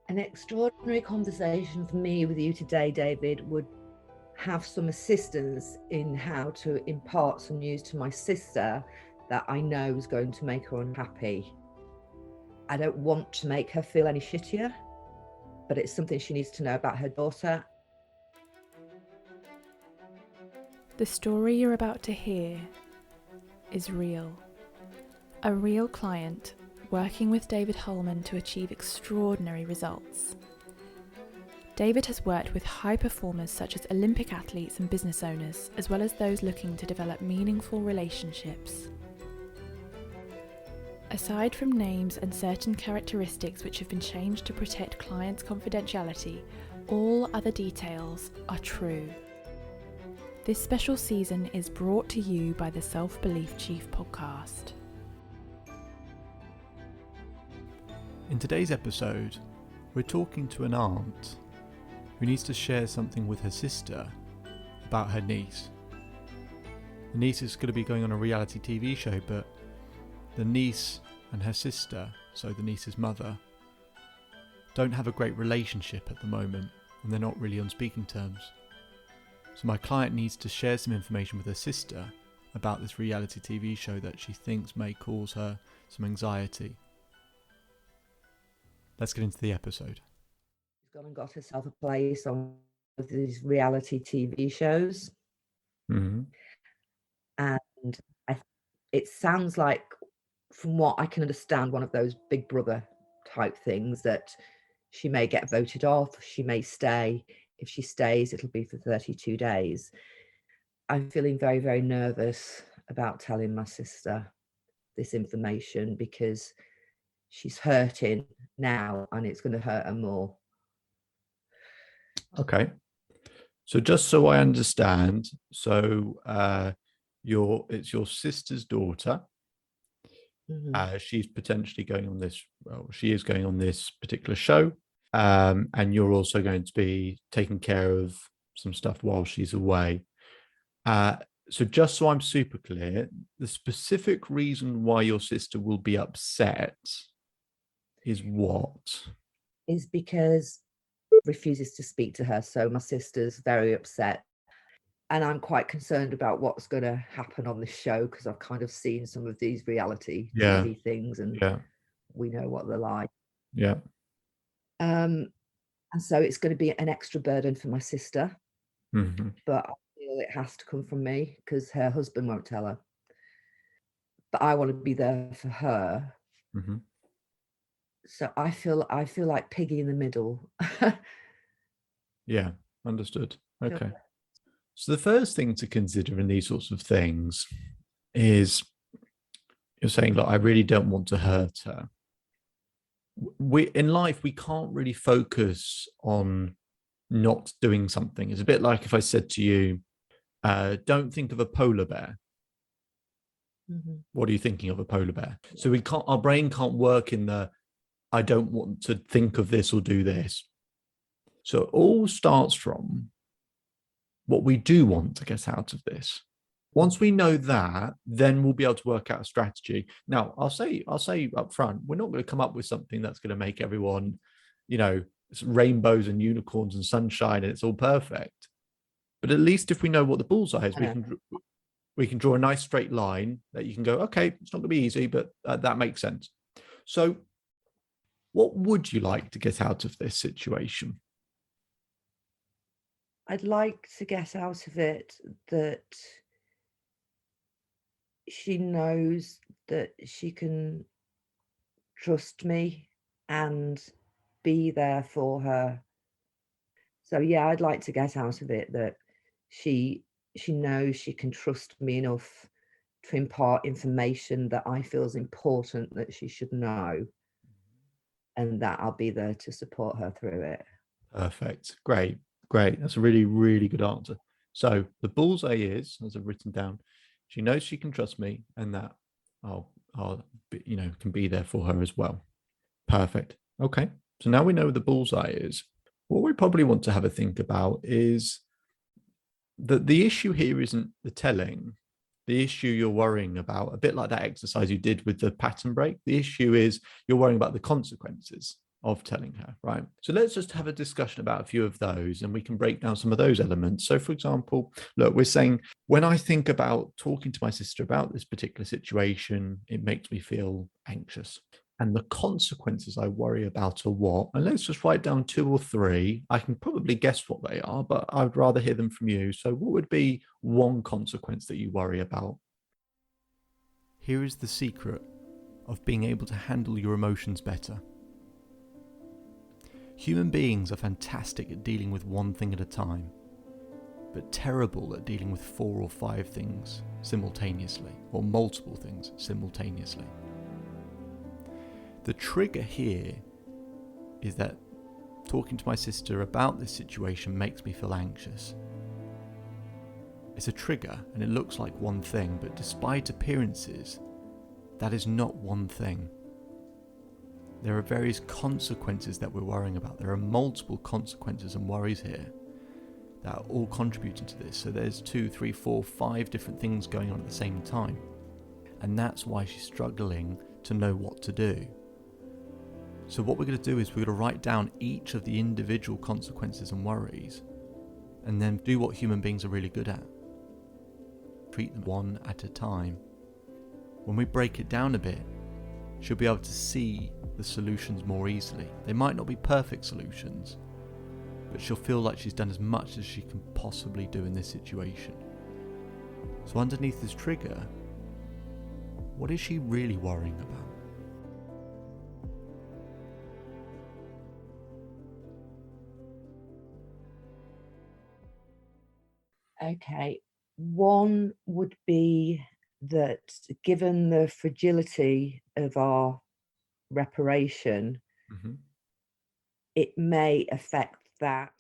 An extraordinary conversation for me with you today, David, would have some assistance in how to impart some news to my sister that I know is going to make her unhappy. I don't want to make her feel any shittier, but it's something she needs to know about her daughter. The story you're about to hear is real. A real client working with David Holman to achieve extraordinary results. David has worked with high performers such as Olympic athletes and business owners, as well as those looking to develop meaningful relationships. Aside from names and certain characteristics which have been changed to protect clients' confidentiality, all other details are true. This special season is brought to you by the Self-Belief Chief podcast. In today's episode, we're talking to an aunt who needs to share something with her sister about her niece. The niece is going to be going on a reality TV show, but the niece and her sister, so the niece's mother, don't have a great relationship at the moment, and they're not really on speaking terms. So my client needs to share some information with her sister about this reality TV show that she thinks may cause her some anxiety. Let's get into the episode. She's gone and got herself a place on these reality TV shows. Mm-hmm. And it sounds like, from what I can understand, one of those Big Brother type things that she may get voted off, she may stay. If she stays, it'll be for 32 days. I'm feeling very, very nervous about telling my sister this information because she's hurting now and it's going to hurt her more. Okay. So just so I understand, so it's your sister's daughter. Mm-hmm. She's potentially going on this, she is going on this particular show. And you're also going to be taking care of some stuff while she's away. So just so I'm super clear, the specific reason why your sister will be upset is what? Is because refuses to speak to her. So my sister's very upset. And I'm quite concerned about what's going to happen on this show because I've kind of seen some of these reality TV things and we know what they're like. Yeah. And so it's going to be an extra burden for my sister, mm-hmm. But I feel it has to come from me because her husband won't tell her. But I want to be there for her. Mm-hmm. So I feel like piggy in the middle. Yeah, understood. Okay. So the first thing to consider in these sorts of things is you're saying, look, I really don't want to hurt her. In life, we can't really focus on not doing something. It's a bit like if I said to you, don't think of a polar bear. Mm-hmm. What are you thinking of a polar bear? So our brain can't work in the, I don't want to think of this or do this. So it all starts from what we do want to get out of this. Once we know that, then we'll be able to work out a strategy. Now, I'll say up front, we're not going to come up with something that's going to make everyone, it's rainbows and unicorns and sunshine and it's all perfect. But at least if we know what the bullseye is, we can draw a nice straight line that you can go, okay, it's not going to be easy, but that makes sense. So what would you like to get out of this situation? I'd like to get out of it that she knows that she can trust me and be there for her. So yeah, I'd like to get out of it that she knows she can trust me enough to impart information that I feel is important that she should know, and that I'll be there to support her through it. Perfect. Great. That's a really, really good answer. So the bullseye is, as I've written down, she knows she can trust me and that I'll can be there for her as well. Perfect. Okay. So now we know what the bullseye is. What we probably want to have a think about is that the issue here isn't the telling. The issue you're worrying about, a bit like that exercise you did with the pattern break, the issue is you're worrying about the consequences of telling her, right? So let's just have a discussion about a few of those and we can break down some of those elements. So for example, look, we're saying, when I think about talking to my sister about this particular situation, it makes me feel anxious. And the consequences I worry about are what? And let's just write down 2 or 3. I can probably guess what they are, but I would rather hear them from you. So what would be one consequence that you worry about? Here is the secret of being able to handle your emotions better. Human beings are fantastic at dealing with one thing at a time, but terrible at dealing with 4 or 5 things simultaneously, or multiple things simultaneously. The trigger here is that talking to my sister about this situation makes me feel anxious. It's a trigger and it looks like one thing, but despite appearances, that is not one thing. There are various consequences that we're worrying about. There are multiple consequences and worries here that are all contributing to this. So there's 2, 3, 4, 5 different things going on at the same time. And that's why she's struggling to know what to do. So what we're going to do is we're going to write down each of the individual consequences and worries, and then do what human beings are really good at. Treat them one at a time. When we break it down a bit, she'll be able to see the solutions more easily. They might not be perfect solutions, but she'll feel like she's done as much as she can possibly do in this situation. So underneath this trigger, what is she really worrying about? Okay. One would be that, given the fragility of our reparation, Mm-hmm. it may affect that.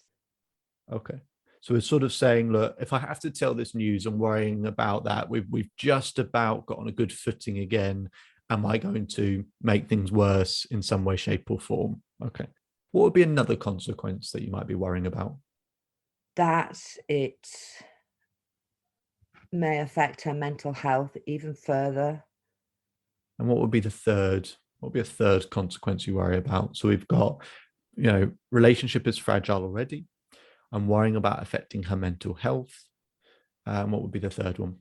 Okay. So we're sort of saying, look, if I have to tell this news and worrying about that, we've just about got on a good footing again. Am I going to make things worse in some way, shape, or form? Okay. What would be another consequence that you might be worrying about? That it may affect her mental health even further. And what would be the third? What would be a third consequence you worry about? So we've got, relationship is fragile already. I'm worrying about affecting her mental health. What would be the third one?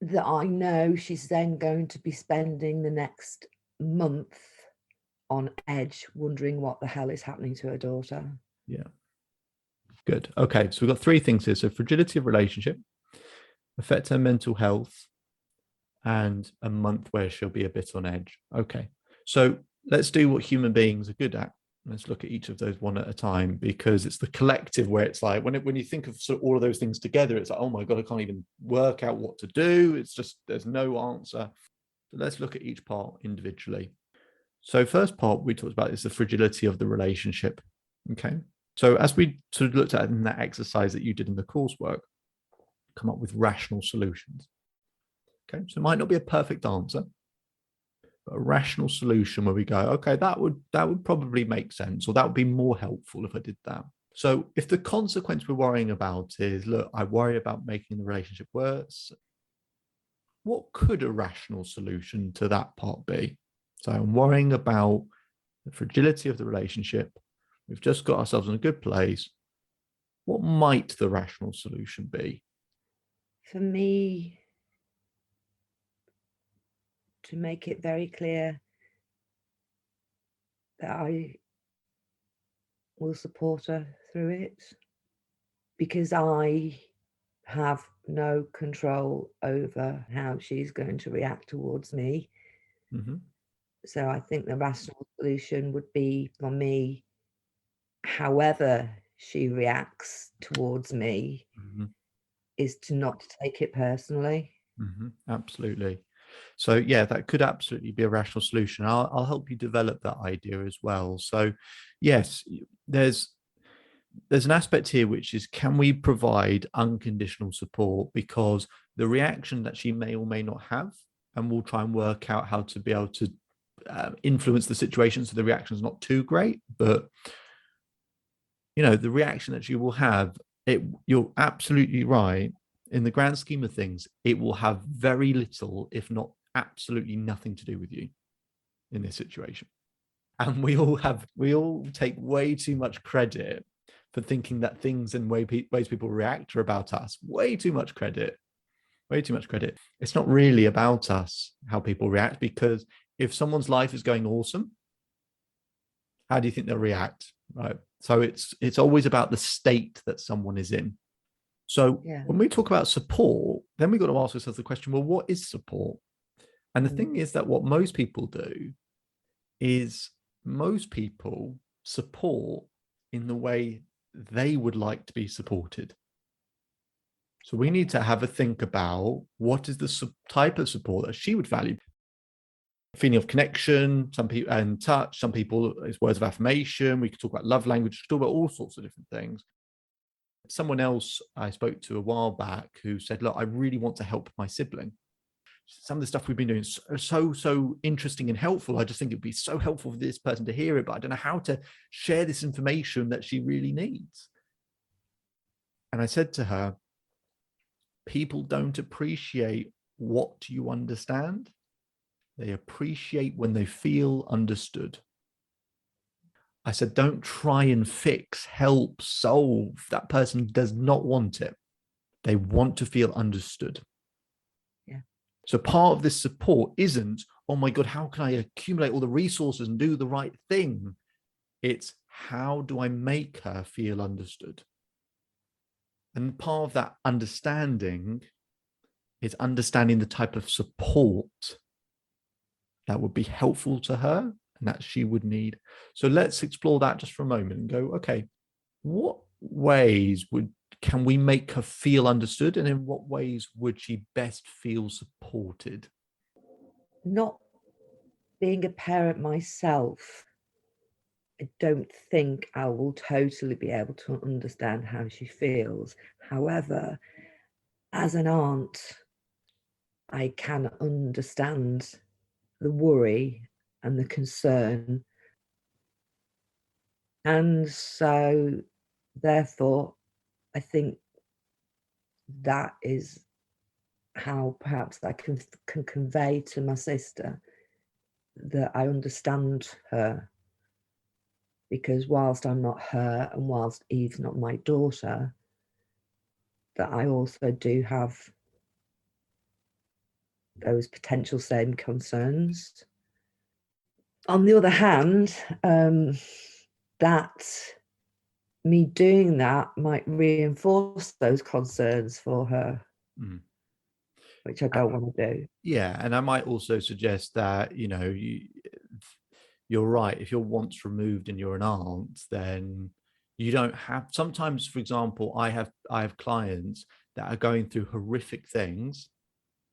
That I know she's then going to be spending the next month on edge, wondering what the hell is happening to her daughter. Yeah. Good. Okay. So we've got 3 things here. So fragility of relationship, affect her mental health, and a month where she'll be a bit on edge. Okay. So let's do what human beings are good at. Let's look at each of those one at a time, because it's the collective where it's like when you think of sort of all of those things together, it's like, oh my God, I can't even work out what to do. It's just, there's no answer. So let's look at each part individually. So first part we talked about is the fragility of the relationship. Okay. So as we sort of looked at in that exercise that you did in the coursework, come up with rational solutions. Okay. So it might not be a perfect answer, but a rational solution where we go, okay, that would probably make sense, or that would be more helpful if I did that. So if the consequence we're worrying about is, look, I worry about making the relationship worse, what could a rational solution to that part be? So I'm worrying about the fragility of the relationship. We've just got ourselves in a good place. What might the rational solution be? For me, to make it very clear that I will support her through it, because I have no control over how she's going to react towards me. Mm-hmm. So I think the rational solution would be, for me, however she reacts towards me, Mm-hmm. is to not take it personally. Mm-hmm. Absolutely. So yeah, that could absolutely be a rational solution. I'll help you develop that idea as well. So yes, there's an aspect here which is, can we provide unconditional support? Because the reaction that she may or may not have, and we'll try and work out how to be able to influence the situation so the reaction is not too great, but the reaction that you will have, you're absolutely right. In the grand scheme of things, it will have very little, if not absolutely nothing to do with you in this situation. And we all take way too much credit for thinking that things and ways people react are about us. Way too much credit. Way too much credit. It's not really about us, how people react, because if someone's life is going awesome, how do you think they'll react? Right. So it's always about the state that someone is in. So when we talk about support, then we've got to ask ourselves the question, well, what is support? And the thing is that what most people do is most people support in the way they would like to be supported. So we need to have a think about what is the type of support that she would value. Feeling of connection, some people, and touch, some people it's words of affirmation. We could talk about love language, talk about all sorts of different things. Someone else I spoke to a while back who said, look, I really want to help my sibling. Some of the stuff we've been doing is so interesting and helpful. I just think it'd be so helpful for this person to hear it, but I don't know how to share this information that she really needs. And I said to her, people don't appreciate what you understand. They appreciate when they feel understood. I said, don't try and fix, help, solve. That person does not want it. They want to feel understood. Yeah. So part of this support isn't, oh my God, how can I accumulate all the resources and do the right thing? It's how do I make her feel understood? And part of that understanding is understanding the type of support that would be helpful to her and that she would need. So let's explore that just for a moment and go, okay, what ways can we make her feel understood, and in what ways would she best feel supported? Not being a parent myself, I don't think I will totally be able to understand how she feels. However, as an aunt, I can understand the worry and the concern. And so, therefore, I think that is how perhaps I can convey to my sister that I understand her. Because whilst I'm not her and whilst Eve's not my daughter, that I also do have those potential same concerns. On the other hand, that me doing that might reinforce those concerns for her, which I don't want to do. Yeah, and I might also suggest that, you're right. If you're once removed and you're an aunt, then you don't have, sometimes, for example, I have clients that are going through horrific things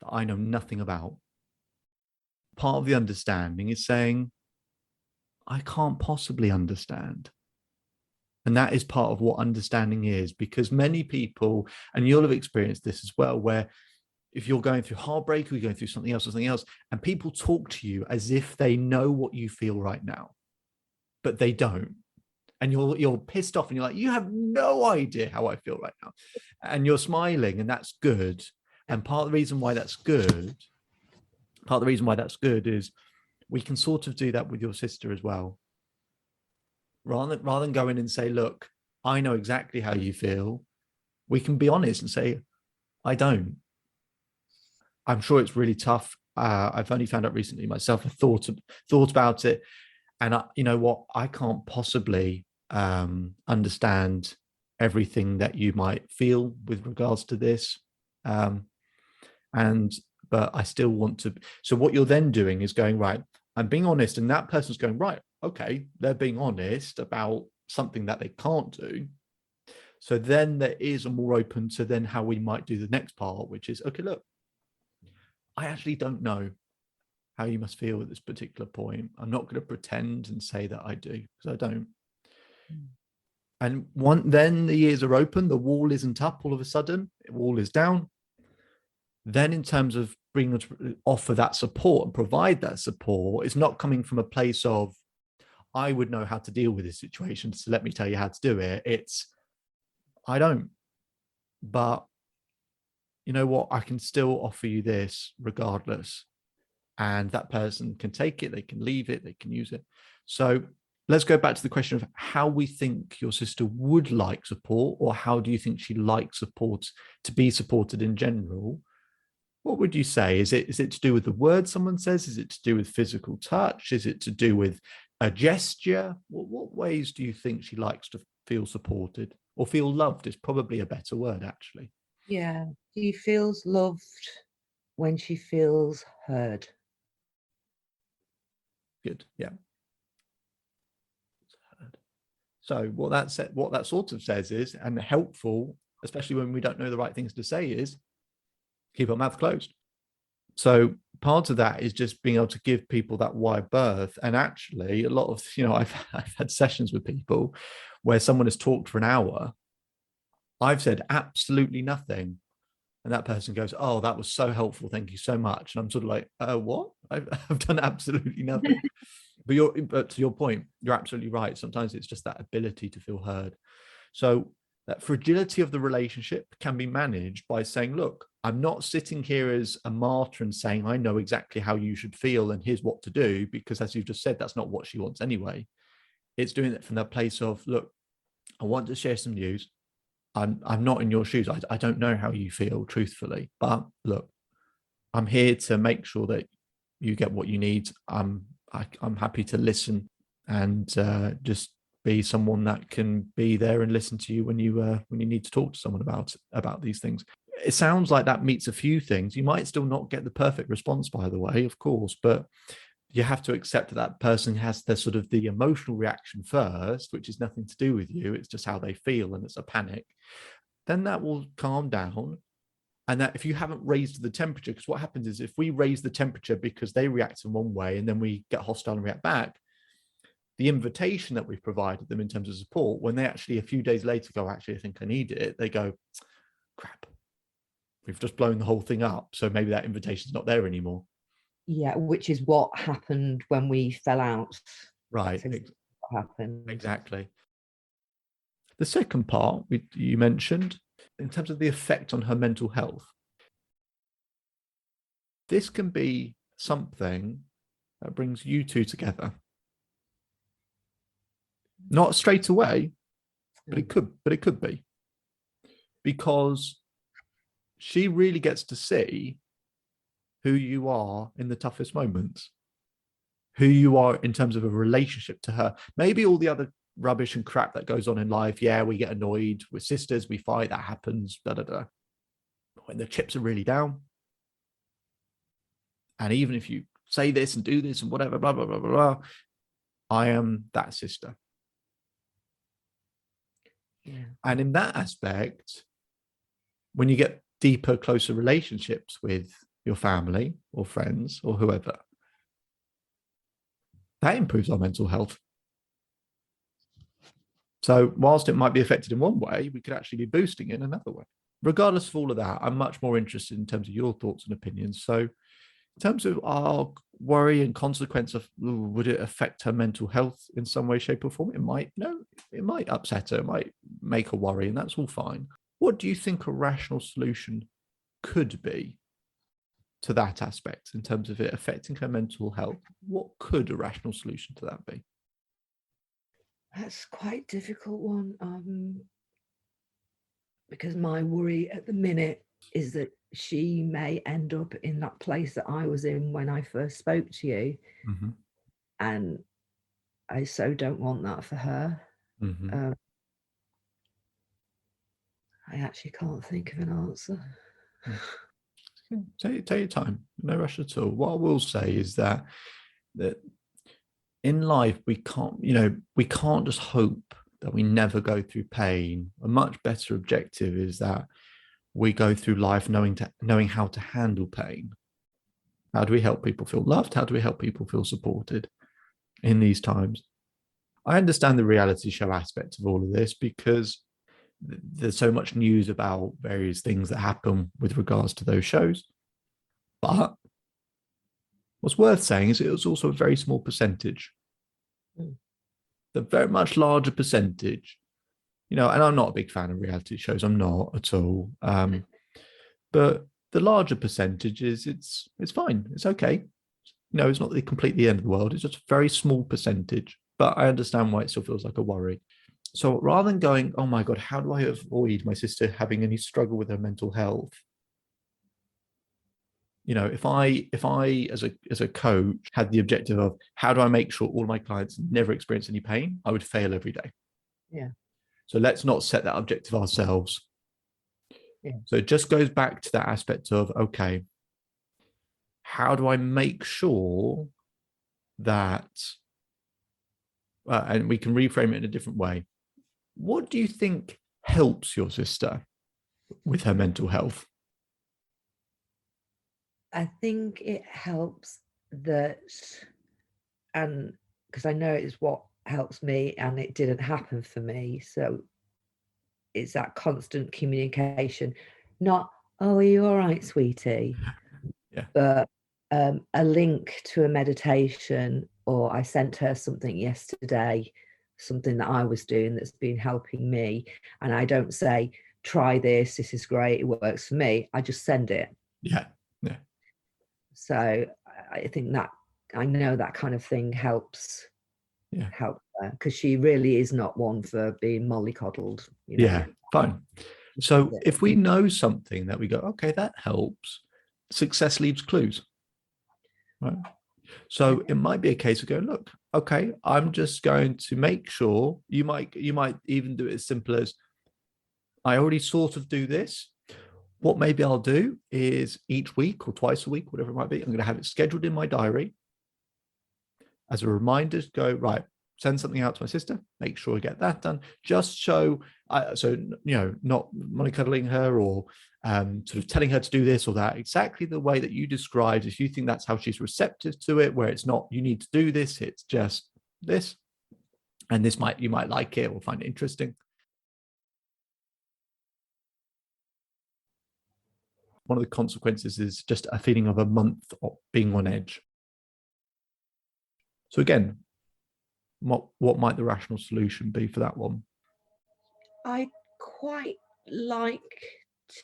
that I know nothing about. Part of the understanding is saying, I can't possibly understand. And that is part of what understanding is, because many people, and you'll have experienced this as well, where if you're going through heartbreak or you're going through something else, and people talk to you as if they know what you feel right now, but they don't. And you're pissed off and you're like, you have no idea how I feel right now. And you're smiling, and that's good. And part of the reason why that's good is we can sort of do that with your sister as well. Rather than go in and say, look, I know exactly how you feel, we can be honest and say, I don't. I'm sure it's really tough. I've only found out recently myself. I thought about it, and you know what? I can't possibly understand everything that you might feel with regards to this, but I still want to. So what you're then doing is going, right, I'm being honest, and that person's going, right, okay, they're being honest about something that they can't do. So then there is a more open to then how we might do the next part, which is, okay, look, I actually don't know how you must feel at this particular point. I'm not going to pretend and say that I do, because I don't. And then the ears are open, the wall isn't up all of a sudden, the wall is down. Then in terms of bringing to offer that support and provide that support, it's not coming from a place of, I would know how to deal with this situation, so let me tell you how to do it. It's, I don't. But you know what? I can still offer you this regardless. And that person can take it, they can leave it, they can use it. So let's go back to the question of how we think your sister would like support, or how do you think she likes support, to be supported in general. What would you say? Is it to do with the words someone says? Is it to do with physical touch? Is it to do with a gesture? What ways do you think she likes to feel supported, or feel loved is probably a better word, actually? Yeah, she feels loved when she feels heard. Good. Yeah. So what that sort of says is, and helpful, especially when we don't know the right things to say, is keep our mouth closed. So part of that is just being able to give people that wide berth. And actually, a lot of, I've had sessions with people where someone has talked for an hour. I've said absolutely nothing. And that person goes, "Oh, that was so helpful. Thank you so much." And I'm sort of like, what? I've done absolutely nothing. But to your point, you're absolutely right. Sometimes it's just that ability to feel heard. So that fragility of the relationship can be managed by saying, look, I'm not sitting here as a martyr and saying, I know exactly how you should feel and here's what to do, because as you've just said, that's not what she wants anyway. It's doing it from that place of, look, I want to share some news. I'm not in your shoes. I don't know how you feel, truthfully. But look, I'm here to make sure that you get what you need. I'm happy to listen and just be someone that can be there and listen to you when you need to talk to someone about these things. It sounds like that meets a few things. You might still not get the perfect response, by the way, of course, but you have to accept that that person has the sort of the emotional reaction first, which is nothing to do with you. It's just how they feel, and it's a panic. Then that will calm down. And that if you haven't raised the temperature, because what happens is if we raise the temperature because they react in one way and then we get hostile and react back, the invitation that we've provided them in terms of support, when they actually a few days later go, actually, I think I need it, they go, crap, we've just blown the whole thing up. So maybe that invitation's not there anymore. Yeah, which is what happened when we fell out. Right. That's exactly what happened. Exactly. The second part you mentioned, in terms of the effect on her mental health, this can be something that brings you two together. Not straight away, but it could be. Because she really gets to see who you are in the toughest moments, who you are in terms of a relationship to her. Maybe all the other rubbish and crap that goes on in life, yeah, we get annoyed, we're sisters, we fight, that happens, da. When the chips are really down, and even if you say this and do this and whatever, blah, blah, blah, blah, blah, I am that sister. Yeah. And in that aspect, when you get deeper, closer relationships with your family or friends or whoever, that improves our mental health. So whilst it might be affected in one way, we could actually be boosting it in another way. Regardless of all of that, I'm much more interested in terms of your thoughts and opinions. So in terms of our worry and consequence of, would it affect her mental health in some way, shape or form? It might. No, it might upset her, it might make her worry, and that's all fine. What do you think a rational solution could be to that aspect in terms of it affecting her mental health? What could a rational solution to that be? That's quite a difficult one, because my worry at the minute is that she may end up in that place that I was in when I first spoke to you. Mm-hmm. And I so don't want that for her. Mm-hmm. I actually can't think of an answer. Take your time, no rush at all. What I will say is that in life we can't just hope that we never go through pain. A much better objective is that we go through life knowing how to handle pain. How do we help people feel loved? How do we help people feel supported in these times? I understand the reality show aspect of all of this because there's so much news about various things that happen with regards to those shows. But what's worth saying is it was also a very small percentage. The very much larger percentage, and I'm not a big fan of reality shows. I'm not at all. But the larger percentage is it's fine. It's okay. it's not the completely end of the world. It's just a very small percentage, but I understand why it still feels like a worry. So rather than going, oh my God, how do I avoid my sister having any struggle with her mental health? If I as a coach had the objective of how do I make sure all my clients never experience any pain, I would fail every day. Yeah. So let's not set that objective ourselves. Yeah. So it just goes back to that aspect of, okay, how do I make sure that, and we can reframe it in a different way. What do you think helps your sister with her mental health? I think it helps that, and because I know it's what helps me, and it didn't happen for me. So it's that constant communication, not, oh, are you all right, sweetie? Yeah. But a link to a meditation, or I sent her something yesterday, something that I was doing that's been helping me. And I don't say, try this is great, it works for me. I just send it. Yeah. Yeah. So I think that, I know that kind of thing helps. Yeah. Help her, because she really is not one for being mollycoddled. Yeah. Fine. So if we know something that we go, okay, that helps, success leaves clues. Right. So it might be a case of going, look, okay, I'm just going to make sure you might even do it as simple as, I already sort of do this. What maybe I'll do is each week or twice a week, whatever it might be, I'm going to have it scheduled in my diary as a reminder to go, right, send something out to my sister, make sure I get that done, just so, not mollycoddling her or sort of telling her to do this or that, exactly the way that you described. If you think that's how she's receptive to it, where it's not, you need to do this, it's just this. And you might like it or find it interesting. One of the consequences is just a feeling of a month of being on edge. So again, what might the rational solution be for that one? I quite like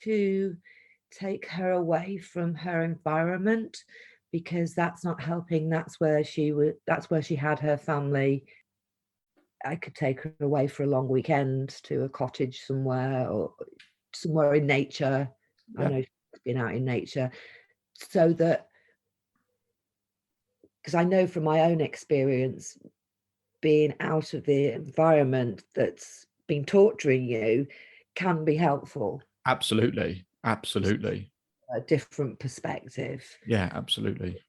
to take her away from her environment, because that's not helping. That's where she had her family. I could take her away for a long weekend to a cottage somewhere, or somewhere in nature. Yeah. I know she's been out in nature, so that, because I know from my own experience, being out of the environment that's been torturing you can be helpful. Absolutely. Absolutely. A different perspective. Yeah, absolutely.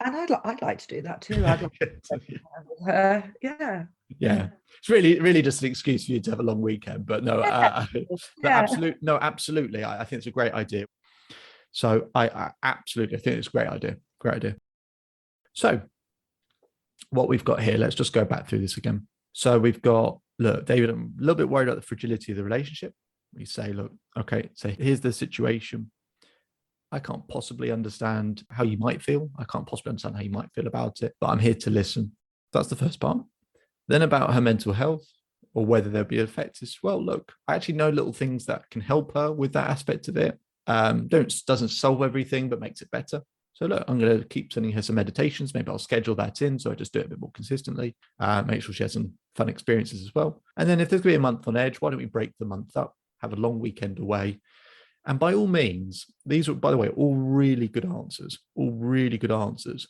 And I'd like to do that too. I'd like to with her. Yeah. Yeah. It's really just an excuse for you to have a long weekend. But no, absolutely. I think it's a great idea. So I absolutely think it's a great idea. Great idea. So what we've got here, let's just go back through this again. So we've got, look, David, I'm a little bit worried about the fragility of the relationship. We say, look, okay, so here's the situation. I can't possibly understand how you might feel. I can't possibly understand how you might feel about it, but I'm here to listen. That's the first part. Then about her mental health, or whether there'll be effects is, well, look, I actually know little things that can help her with that aspect of it. Doesn't solve everything, but makes it better. So look, I'm going to keep sending her some meditations. Maybe I'll schedule that in, so I just do it a bit more consistently. Make sure she has some fun experiences as well. And then if there's going to be a month on edge, why don't we break the month up, have a long weekend away? And by all means, these are, by the way, all really good answers, all really good answers.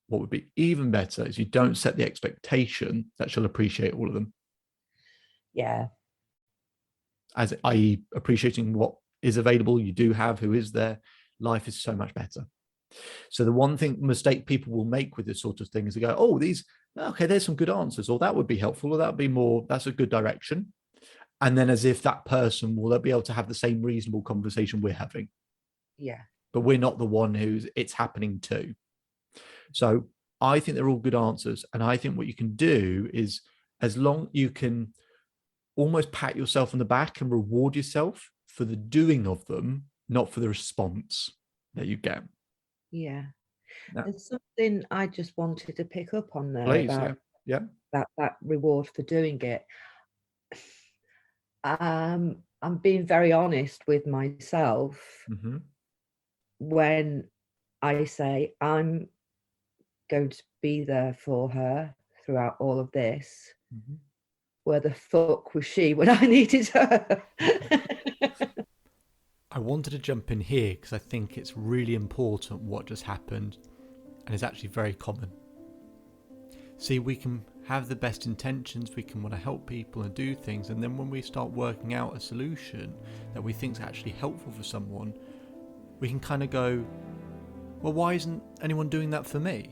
What would be even better is you don't set the expectation that she'll appreciate all of them. Yeah. As i.e. appreciating what is available, you do have, who is there. Life is so much better. So the one mistake people will make with this sort of thing is they go, oh, there's some good answers, or that would be helpful, or that would be more, that's a good direction. And then as if that person will be able to have the same reasonable conversation we're having. Yeah. But we're not the one who's it's happening to. So I think they're all good answers. And I think what you can do is, as long you can almost pat yourself on the back and reward yourself for the doing of them, not for the response that you get. Yeah. Now, there's something I just wanted to pick up on there, please, about that reward for doing it. I'm being very honest with myself. Mm-hmm. When I say, I'm going to be there for her throughout all of this. Mm-hmm. Where the fuck was she when I needed her? I wanted to jump in here because I think it's really important what just happened, and it's actually very common. See, we can have the best intentions, we can want to help people and do things, and then when we start working out a solution that we think is actually helpful for someone, we can kind of go, well, why isn't anyone doing that for me?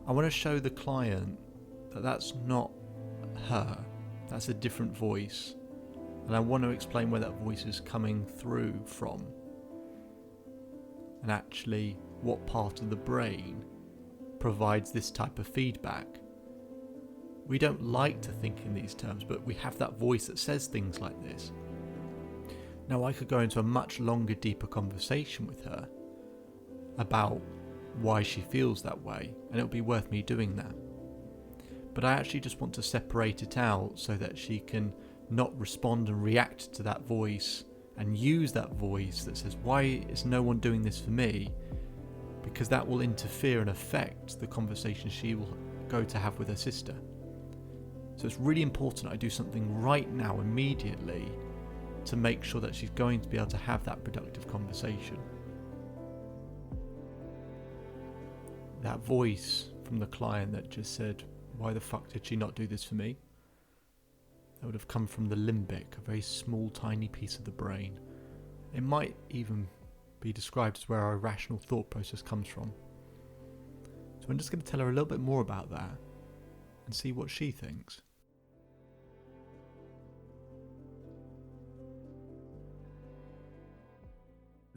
I want to show the client that that's not her, that's a different voice, and I want to explain where that voice is coming through from, and actually what part of the brain provides this type of feedback. We don't like to think in these terms, but we have that voice that says things like this. Now, I could go into a much longer, deeper conversation with her about why she feels that way, and it'll be worth me doing that. But I actually just want to separate it out so that she can not respond and react to that voice and use that voice that says, why is no one doing this for me? Because that will interfere and affect the conversation she will go to have with her sister. So it's really important I do something right now, immediately, to make sure that she's going to be able to have that productive conversation. That voice from the client that just said, why the fuck did she not do this for me? That would have come from the limbic, a very small, tiny piece of the brain. It might even be described as where our irrational thought process comes from. So I'm just going to tell her a little bit more about that and see what she thinks.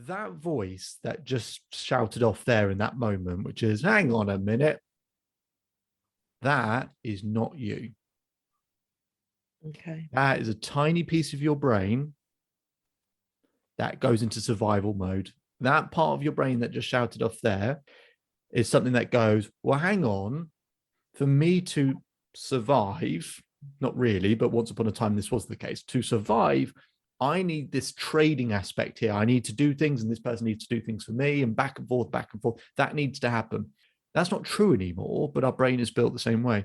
That voice that just shouted off there in that moment, which is, hang on a minute, that is not you. Okay. That is a tiny piece of your brain that goes into survival mode. That part of your brain that just shouted off there is something that goes, well, hang on, for me to survive, not really, but once upon a time this was the case, to survive, I need this trading aspect here. I need to do things, and this person needs to do things for me, and back and forth, back and forth. That needs to happen. That's not true anymore, but our brain is built the same way.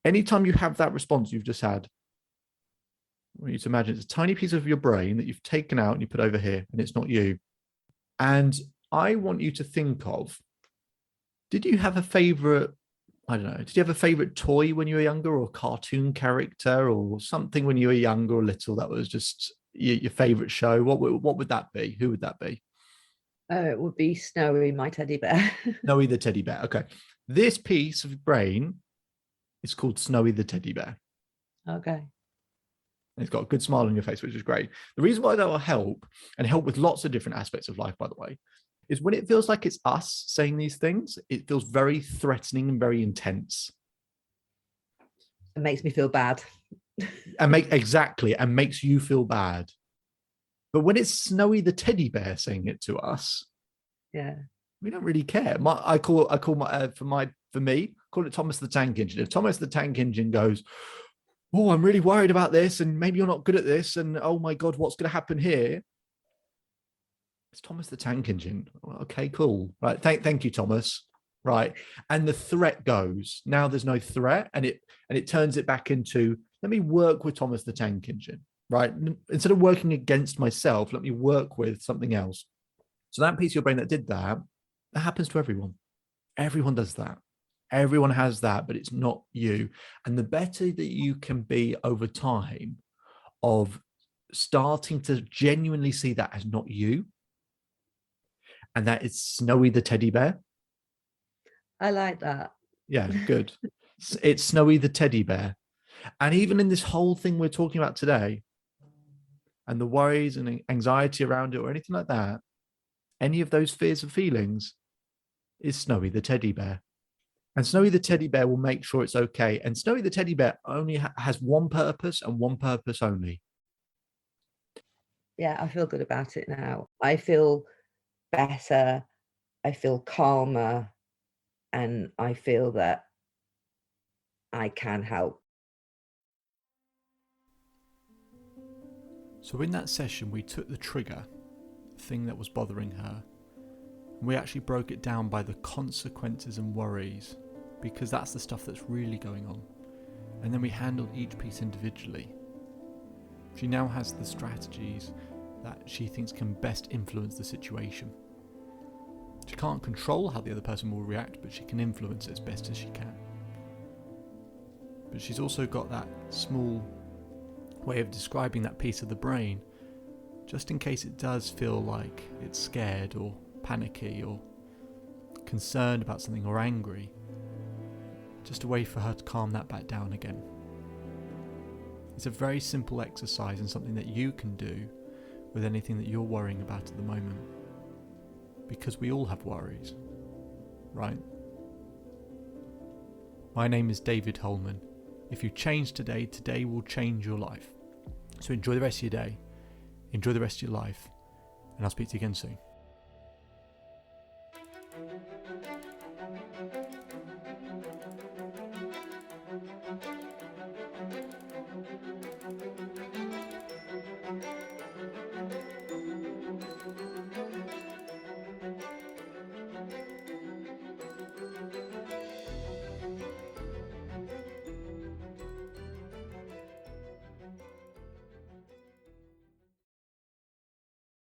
Anytime you have that response you've just had, I want you to imagine it's a tiny piece of your brain that you've taken out and you put over here, and it's not you. And I want you to think of, did you have a favorite, I don't know, did you have a favorite toy when you were younger, or a cartoon character, or something when you were younger or little that was just your favorite show? What would that be? Who would that be? It would be Snowy, my teddy bear. Snowy the teddy bear. Okay. This piece of brain is called Snowy the teddy bear. Okay. It's got a good smile on your face, which is great. The reason why that will help, and help with lots of different aspects of life, by the way, is when it feels like it's us saying these things, it feels very threatening and very intense. It makes me feel bad. And makes you feel bad. But when it's Snowy the teddy bear saying it to us, Yeah. we don't really care. I call it Thomas the Tank Engine. If Thomas the Tank Engine goes, oh, I'm really worried about this, and maybe you're not good at this, and oh my God, what's going to happen here? It's Thomas the Tank Engine. Okay, cool. Right. Thank you, Thomas. Right. And the threat goes. Now there's no threat, and it turns it back into, let me work with Thomas the Tank Engine. Right. Instead of working against myself, let me work with something else. So that piece of your brain that did that happens to everyone. Everyone does that. Everyone has that, but it's not you. And the better that you can be over time of starting to genuinely see that as not you, and that it's Snowy the teddy bear. I like that. Yeah, good. It's Snowy the teddy bear. And even in this whole thing we're talking about today, and the worries and anxiety around it or anything like that, any of those fears and feelings is Snowy the teddy bear. And Snowy the teddy bear will make sure it's okay. And Snowy the teddy bear only has one purpose, and one purpose only. Yeah, I feel good about it now. I feel better. I feel calmer. And I feel that I can help. So in that session, we took the trigger, the thing that was bothering her, We actually broke it down by the consequences and worries, because that's the stuff that's really going on. And then we handled each piece individually. She now has the strategies that she thinks can best influence the situation. She can't control how the other person will react, but she can influence it as best as she can. But she's also got that small way of describing that piece of the brain, just in case it does feel like it's scared or panicky or concerned about something or angry. Just a way for her to calm that back down again. It's a very simple exercise and something that you can do with anything that you're worrying about at the moment. Because we all have worries, right? My name is David Holman. If you change today, today will change your life. So enjoy the rest of your day, enjoy the rest of your life, and I'll speak to you again soon.